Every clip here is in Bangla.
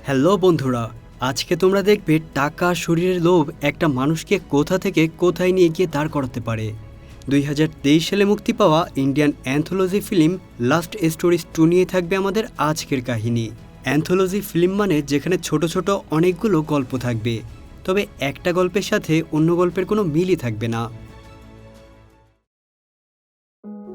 হ্যালো বন্ধুরা, আজকে তোমরা দেখবে টাকা শরীরের লোভ একটা মানুষকে কোথা থেকে কোথায় নিয়ে গিয়ে দাঁড় করাতে পারে। 2023 সালে মুক্তি পাওয়া Indian anthology film last stories 2 নিয়ে থাকবে আমাদের আজকের কাহিনী। অ্যান্থোলজি ফিল্ম মানে যেখানে ছোট ছোট অনেকগুলো গল্প থাকবে, তবে একটা গল্পের সাথে অন্য গল্পের কোনো মিলই থাকবে না।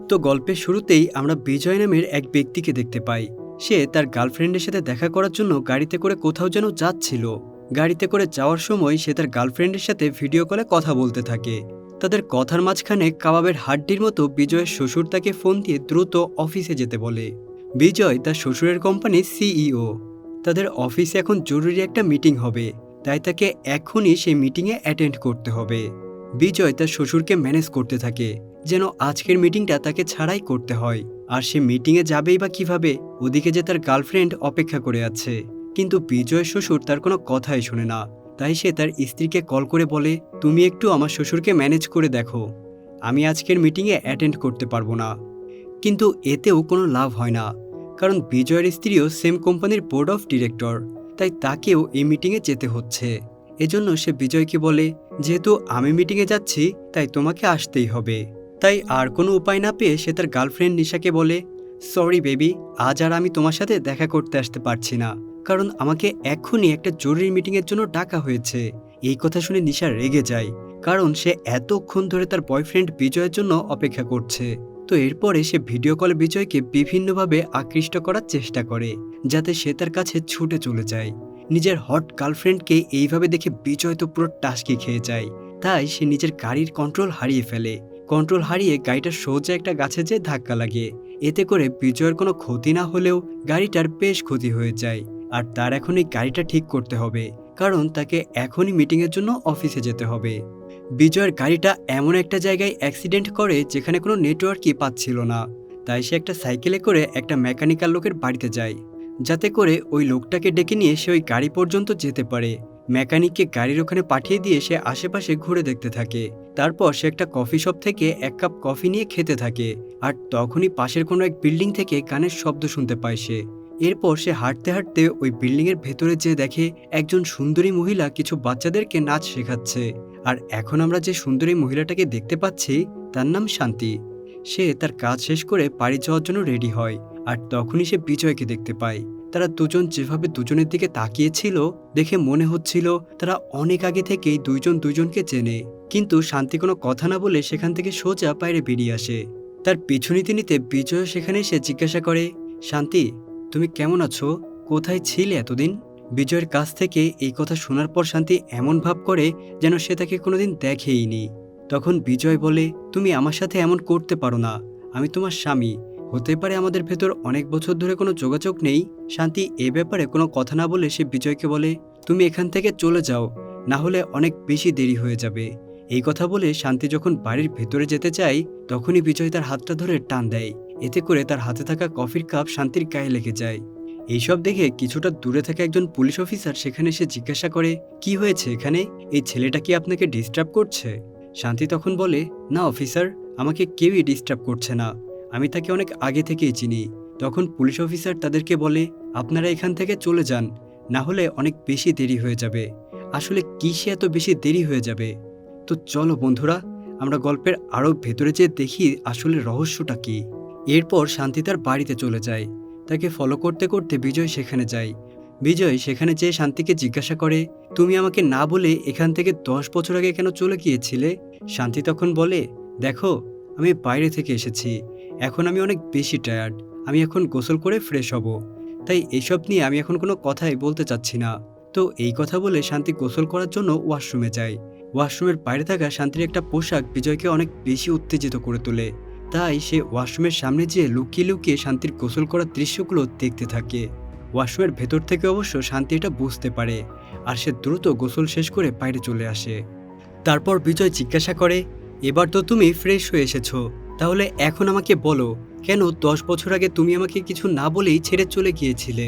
তো গল্পের শুরুতেই আমরা বিজয় নামের এক ব্যক্তিকে দেখতে পাই। সে তার গার্লফ্রেন্ডের সাথে দেখা করার জন্য গাড়িতে করে কোথাও যেন যাচ্ছিল। গাড়িতে করে যাওয়ার সময় সে তার গার্লফ্রেন্ডের সাথে ভিডিও কলে কথা বলতে থাকে। তাদের কথার মাঝখানে কাবাবের হাড্ডির মতো বিজয়ের শ্বশুর তাকে ফোন দিয়ে দ্রুত অফিসে যেতে বলে। বিজয় তার শ্বশুরের কোম্পানির সিইও। তাদের অফিসে এখন জরুরি একটা মিটিং হবে, তাই তাকে এখনই সেই মিটিংয়ে অ্যাটেন্ড করতে হবে। বিজয় তার শ্বশুরকে ম্যানেজ করতে থাকে যেন আজকের মিটিংটা তাকে ছাড়াই করতে হয়। আর সে মিটিংয়ে যাবেই বা কিভাবে, ওদিকে যে তার গার্লফ্রেন্ড অপেক্ষা করে আছে। কিন্তু বিজয়ের শ্বশুর তার কোনো কথাই শোনে না। তাই সে তার স্ত্রীকে কল করে বলে, তুমি একটু আমার শ্বশুরকে ম্যানেজ করে দেখো, আমি আজকের মিটিংয়ে অ্যাটেন্ড করতে পারবো না। কিন্তু এতেও কোনো লাভ হয় না, কারণ বিজয়ের স্ত্রীও সেম কোম্পানির বোর্ড অফ ডিরেক্টর, তাই তাকেও এই মিটিংয়ে যেতে হচ্ছে। এজন্য সে বিজয়কে বলে, যেহেতু আমি মিটিংয়ে যাচ্ছি তাই তোমাকে আসতেই হবে। তাই আর কোনো উপায় না পেয়ে সে তার গার্লফ্রেন্ড নিশাকে বলে, সরি বেবি, আজ আর আমি তোমার সাথে দেখা করতে আসতে পারছি না, কারণ আমাকে এক্ষুনি একটা জরুরি মিটিংয়ের জন্য ডাকা হয়েছে। এই কথা শুনে নিশা রেগে যায়, কারণ সে এতক্ষণ ধরে তার বয়ফ্রেন্ড বিজয়ের জন্য অপেক্ষা করছে। তো এরপরে সে ভিডিও কলে বিজয়কে বিভিন্নভাবে আকৃষ্ট করার চেষ্টা করে, যাতে সে তার কাছে ছুটে চলে যায়। নিজের হট গার্লফ্রেন্ডকে এইভাবে দেখে বিজয় তো পুরো টাসকি খেয়ে যায়। তাই সে নিজের গাড়ির কন্ট্রোল হারিয়ে ফেলে। কন্ট্রোল হারিয়ে গাড়িটা সোজা একটা গাছে যেয়ে ধাক্কা লাগে। এতে করে বিজয়ের কোনো ক্ষতি না হলেও গাড়িটার বেশ ক্ষতি হয়ে যায়। আর তার এখন এই গাড়িটা ঠিক করতে হবে, কারণ তাকে এখনই মিটিংয়ের জন্য অফিসে যেতে হবে। বিজয়ের গাড়িটা এমন একটা জায়গায় অ্যাক্সিডেন্ট করে যেখানে কোনো নেটওয়ার্কই পাচ্ছিল না। তাই সে একটা সাইকেলে করে একটা মেকানিক্যাল লোকের বাড়িতে যায়, যাতে করে ওই লোকটাকে ডেকে নিয়ে সে ওই গাড়ি পর্যন্ত যেতে পারে। মেকানিককে গাড়ির ওখানে পাঠিয়ে দিয়ে সে আশেপাশে ঘুরে দেখতে থাকে। তারপর সে একটা কফি শপ থেকে এক কাপ কফি নিয়ে খেতে থাকে। আর তখনই পাশের কোনো এক বিল্ডিং থেকে গানের শব্দ শুনতে পায় সে। এরপর সে হাঁটতে হাঁটতে ওই বিল্ডিংয়ের ভেতরে যেয়ে দেখে একজন সুন্দরী মহিলা কিছু বাচ্চাদেরকে নাচ শেখাচ্ছে। আর এখন আমরা যে সুন্দরী মহিলাটাকে দেখতে পাচ্ছি তার নাম শান্তি। সে তার কাজ শেষ করে বাড়ি যাওয়ার জন্য রেডি হয়। আর তখনই সে বিজয়কে দেখতে পায়। তারা দুজন যেভাবে দুজনের দিকে তাকিয়েছিল, দেখে মনে হচ্ছিল তারা অনেক আগে থেকেই দুইজন দুইজনকে চেনে। কিন্তু শান্তি কোনো কথা না বলে সেখান থেকে সোজা বাইরে বেরিয়ে আসে। তার পিছু নিতে নিতে বিজয় সেখানে এসে জিজ্ঞাসা করে, শান্তি, তুমি কেমন আছো? কোথায় ছিলে এতদিন? বিজয়ের কাছ থেকে এই কথা শোনার পর শান্তি এমন ভাব করে যেন সে তাকে কোনোদিন দেখেইনি। তখন বিজয় বলে, তুমি আমার সাথে এমন করতে পারো না, আমি তোমার স্বামী। হতে পারে আমাদের ভেতর অনেক বছর ধরে কোনো যোগাযোগ নেই। শান্তি এ ব্যাপারে কোনো কথা না বলে সে বিজয়কে বলে, তুমি এখান থেকে চলে যাও, না হলে অনেক বেশি দেরি হয়ে যাবে। এই কথা বলে শান্তি যখন বাড়ির ভেতরে যেতে চায়, তখনই বিজয় তার হাতটা ধরে টান দেয়। এতে করে তার হাতে থাকা কফির কাপ শান্তির গায়ে লেগে যায়। এইসব দেখে কিছুটা দূরে থাকা একজন পুলিশ অফিসার সেখানে এসে জিজ্ঞাসা করে, কি হয়েছে এখানে? এই ছেলেটা কি আপনাকে ডিস্টার্ব করছে? শান্তি তখন বলে, না অফিসার, আমাকে কেউই ডিস্টার্ব করছে না, আমি তাকে অনেক আগে থেকেই চিনি। তখন পুলিশ অফিসার তাদেরকে বলে, আপনারা এখান থেকে চলে যান, না হলে অনেক বেশি দেরি হয়ে যাবে। আসলে কিসে এত বেশি দেরি হয়ে যাবে? তো চলো বন্ধুরা, আমরা গল্পের আরও ভেতরে যেয়ে দেখি আসলে রহস্যটা কি। এরপর শান্তি তার বাড়িতে চলে যায়। তাকে ফলো করতে করতে বিজয় সেখানে যায়। বিজয় সেখানে যেয়ে শান্তিকে জিজ্ঞাসা করে, তুমি আমাকে না বলে এখান থেকে 10 বছর আগে কেন চলে গিয়েছিলে? শান্তি তখন বলে, দেখো, আমি বাইরে থেকে এসেছি, এখন আমি অনেক বেশি টায়ার্ড, আমি এখন গোসল করে ফ্রেশ হব, তাই এইসব নিয়ে আমি এখন কোনো কথাই বলতে চাচ্ছি না। তো এই কথা বলে শান্তি গোসল করার জন্য ওয়াশরুমে যায়। ওয়াশরুমের বাইরে থাকা শান্তির একটা পোশাক বিজয়কে অনেক বেশি উত্তেজিত করে তোলে। তাই সে ওয়াশরুমের সামনে যেয়ে লুকিয়ে লুকিয়ে শান্তির গোসল করার দৃশ্যগুলো দেখতে থাকে। ওয়াশরুমের ভেতর থেকে অবশ্য শান্তি এটা বুঝতে পারে, আর সে দ্রুত গোসল শেষ করে বাইরে চলে আসে। তারপর বিজয় জিজ্ঞাসা করে, এবার তো তুমি ফ্রেশ হয়ে এসেছো, তাহলে এখন আমাকে বলো, কেন 10 বছর আগে তুমি আমাকে কিছু না বলেই ছেড়ে চলে গিয়েছিলে?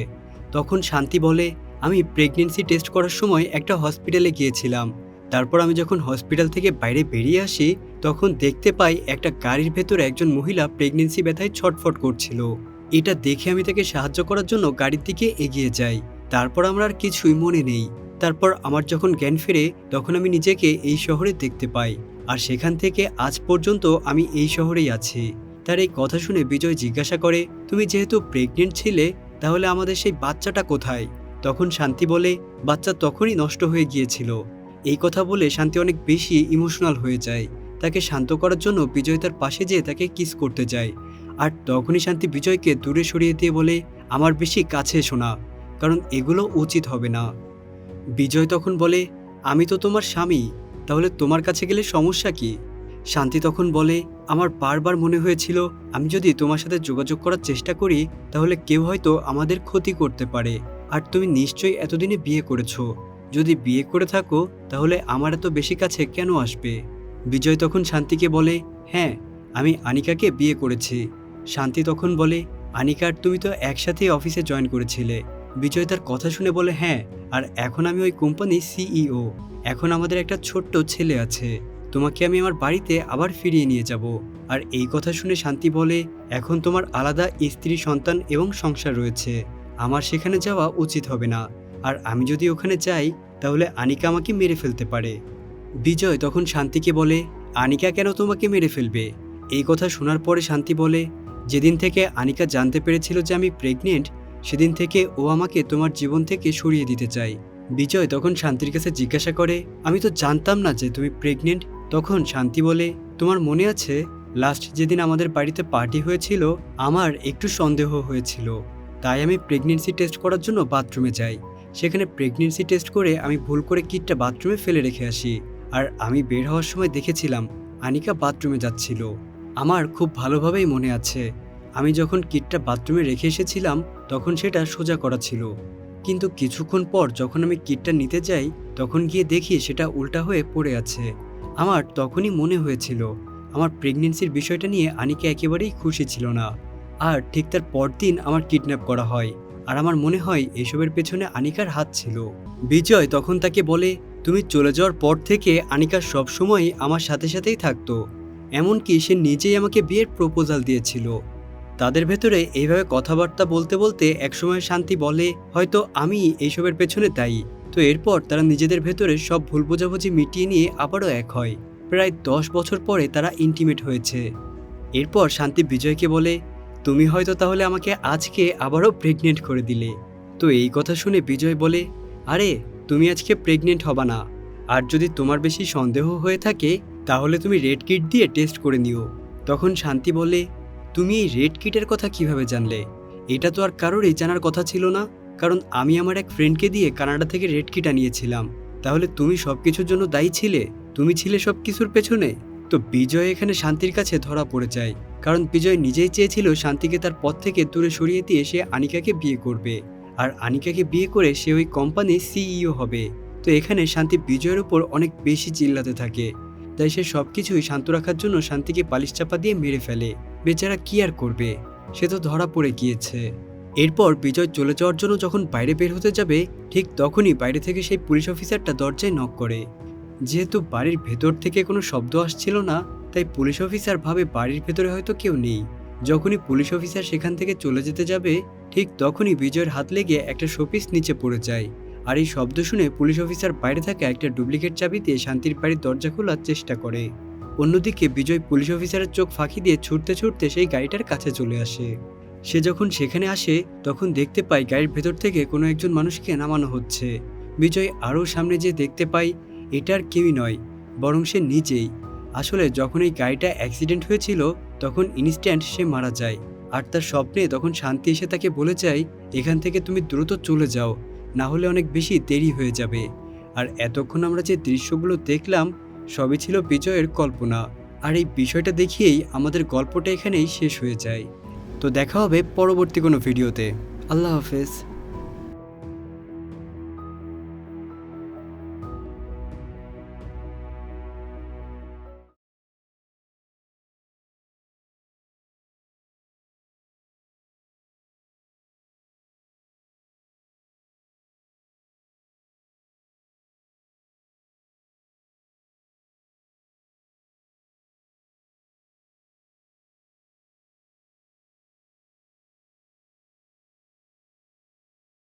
তখন শান্তি বলে, আমি প্রেগনেন্সি টেস্ট করার সময় একটা হসপিটালে গিয়েছিলাম। তারপর আমি যখন হসপিটাল থেকে বাইরে বেরিয়ে আসি, তখন দেখতে পাই একটা গাড়ির ভেতরে একজন মহিলা প্রেগনেন্সি ব্যথায় ছটফট করছিল। এটা দেখে আমি তাকে সাহায্য করার জন্য গাড়ির দিকে এগিয়ে যাই। তারপর আমার আর কিছুই মনে নেই। তারপর আমার যখন জ্ঞান ফেরে তখন আমি নিজেকে এই শহরে দেখতে পাই, আর সেখান থেকে আজ পর্যন্ত আমি এই শহরেই আছি। তার এই কথা শুনে বিজয় জিজ্ঞাসা করে, তুমি যেহেতু প্রেগনেন্ট ছিলে, তাহলে আমাদের সেই বাচ্চাটা কোথায়? তখন শান্তি বলে, বাচ্চা তখনই নষ্ট হয়ে গিয়েছিল। এই কথা বলে শান্তি অনেক বেশি ইমোশনাল হয়ে যায়। তাকে শান্ত করার জন্য বিজয় তার পাশে যেয়ে তাকে কিস করতে যায়। আর তখনই শান্তি বিজয়কে দূরে সরিয়ে দিয়ে বলে, আমার বেশি কাছে এসো না, কারণ এগুলো উচিত হবে না। বিজয় তখন বলে, আমি তো তোমার স্বামী, তাহলে তোমার কাছে গেলে সমস্যা কি? শান্তি তখন বলে, আমার বারবার মনে হয়েছিল আমি যদি তোমার সাথে যোগাযোগ করার চেষ্টা করি তাহলে কেউ হয়তো আমাদের ক্ষতি করতে পারে। আর তুমি নিশ্চয়ই এতদিনে বিয়ে করেছো, যদি বিয়ে করে থাকো তাহলে আমার এত বেশি কাছে কেন আসবে? বিজয় তখন শান্তিকে বলে, হ্যাঁ, আমি আনিকাকে বিয়ে করেছি। শান্তি তখন বলে, আনিকা আর তুমি তো একসাথেই অফিসে জয়েন করেছিলে। বিজয় তার কথা শুনে বলে, হ্যাঁ, আর এখন আমি ওই কোম্পানির সিইও। এখন আমাদের একটা ছোট্ট ছেলে আছে। তোমাকে আমি আমার বাড়িতে আবার ফিরিয়ে নিয়ে যাব। আর এই কথা শুনে শান্তি বলে, এখন তোমার আলাদা স্ত্রী, সন্তান এবং সংসার রয়েছে। আমার সেখানে যাওয়া উচিত হবে না। আর আমি যদি ওখানে যাই তাহলে আনিকা আমাকে মেরে ফেলতে পারে। বিজয় তখন শান্তিকে বলে, আনিকা কেন তোমাকে মেরে ফেলবে? এই কথা শোনার পরে শান্তি বলে, যেদিন থেকে আনিকা জানতে পেরেছিল যে আমি প্রেগনেন্ট, সেদিন থেকে ও আমাকে তোমার জীবন থেকে সরিয়ে দিতে চায়। বিজয় তখন শান্তির কাছে জিজ্ঞাসা করে, আমি তো জানতাম না যে তুমি প্রেগনেন্ট। তখন শান্তি বলে, তোমার মনে আছে লাস্ট যেদিন আমাদের বাড়িতে পার্টি হয়েছিল, আমার একটু সন্দেহ হয়েছিল, তাই আমি প্রেগনেন্সি টেস্ট করার জন্য বাথরুমে যাই। সেখানে প্রেগনেন্সি টেস্ট করে আমি ভুল করে কিটটা বাথরুমে ফেলে রেখে আসি। আর আমি বের হওয়ার সময় দেখেছিলাম আনিকা বাথরুমে যাচ্ছিল। আমার খুব ভালোভাবেই মনে আছে, আমি যখন কিটটা বাথরুমে রেখে এসেছিলাম তখন সেটা সোজা করা ছিল, কিন্তু কিছুক্ষণ পর যখন আমি কিটটা নিতে যাই তখন গিয়ে দেখি সেটা উল্টা হয়ে পড়ে আছে। আমার তখনই মনে হয়েছিল আমার প্রেগনেন্সির বিষয়টা নিয়ে আনিকা একেবারেই খুশি ছিল না। আর ঠিক তার পরদিন আমার কিডন্যাপ করা হয়, আর আমার মনে হয় এসবের পেছনে আনিকার হাত ছিল। বিজয় তখন তাকে বলে, তুমি চলে যাওয়ার পর থেকে আনিকা সবসময় আমার সাথে সাথেই থাকতো, এমনকি সে নিজেই আমাকে বিয়ের প্রপোজাল দিয়েছিল। তাদের ভেতরে এইভাবে কথাবার্তা বলতে বলতে একসময় শান্তি বলে, হয়তো আমি এইসবের পেছনে দায়ী। তো এরপর তারা নিজেদের ভেতরে সব ভুল বোঝাবুঝি মিটিয়ে নিয়ে আবারও এক হয়। প্রায় 10 বছর পরে তারা ইন্টিমেট হয়েছে। এরপর শান্তি বিজয়কে বলে, তুমি হয়তো তাহলে আমাকে আজকে আবারও প্রেগনেন্ট করে দিলে। তো এই কথা শুনে বিজয় বলে, আরে তুমি আজকে প্রেগনেন্ট হবা না, আর যদি তোমার বেশি সন্দেহ হয়ে থাকে তাহলে তুমি রেড কিট দিয়ে টেস্ট করে নিও। তখন শান্তি বলে, তুমি এই রেড কিটের কথা কিভাবে জানলে? এটা তো আর কারোরই জানার কথা ছিল না, কারণ আমি আমার এক ফ্রেন্ডকে দিয়ে কানাডা থেকে রেড কিট আনিয়েছিলাম। তাহলে তুমি সব কিছুর জন্য দায়ী ছিলে? তুমি ছিলে সব কিছুর পেছনে? তো বিজয় এখানে শান্তির কাছে ধরা পড়ে যায়, কারণ বিজয় নিজেই চেয়েছিল শান্তিকে তার পথ থেকে দূরে সরিয়ে দিয়ে সে আনিকাকে বিয়ে করবে, আর আনিকাকে বিয়ে করে সে ওই কোম্পানির সিইও হবে। তো এখানে শান্তি বিজয়ের উপর অনেক বেশি চিল্লাতে থাকে, তাই সে সবকিছুই শান্ত রাখার জন্য শান্তিকে বালিশ চাপা দিয়ে মেরে ফেলে। বেচারা কি আর করবে, সে তো ধরা পড়ে গিয়েছে। এরপর বিজয় চলে যাওয়ার জন্য যখন বাইরে বের হতে যাবে, ঠিক তখনই বাইরে থেকে সেই পুলিশ অফিসারটা দরজায় নক করে। যেহেতু বাড়ির ভেতর থেকে কোনো শব্দ আসছিল না, তাই পুলিশ অফিসার ভাবে বাড়ির ভেতরে হয়তো কেউ নেই। যখনই পুলিশ অফিসার সেখান থেকে চলে যেতে যাবে, ঠিক তখনই বিজয়ের হাত লেগে একটা শোপিস নিচে পড়ে যায়। আর এই শব্দ শুনে পুলিশ অফিসার বাইরে থাকা একটা ডুপ্লিকেট চাবি দিয়ে শান্তির বাড়ির দরজা খোলার চেষ্টা করে। অন্যদিকে বিজয় পুলিশ অফিসারের চোখ ফাঁকি দিয়ে ছুটতে ছুটতে সেই গাড়িটার কাছে চলে আসে। সে যখন সেখানে আসে তখন দেখতে পায় গাড়ির ভেতর থেকে কোনো একজন মানুষকে নামানো হচ্ছে। বিজয় আরও সামনে যেয়ে দেখতে পায় এটা আর কেউই নয়, বরং সে নিজেই। আসলে যখন এই গাড়িটা অ্যাক্সিডেন্ট হয়েছিল তখন ইনস্ট্যান্ট সে মারা যায়। আর তার স্বপ্নে তখন শান্তি এসে তাকে বলে যায়, এখান থেকে তুমি দ্রুত চলে যাও, না হলে অনেক বেশি দেরি হয়ে যাবে। আর এতক্ষণ আমরা যে দৃশ্যগুলো দেখলাম সবই ছিল বিজয়ের কল্পনা। আর এই বিষয়টা দেখিয়েই আমাদের গল্পটা এখানেই শেষ হয়ে যায়। তো দেখা হবে পরবর্তী কোনো ভিডিওতে। আল্লাহ হাফেজ।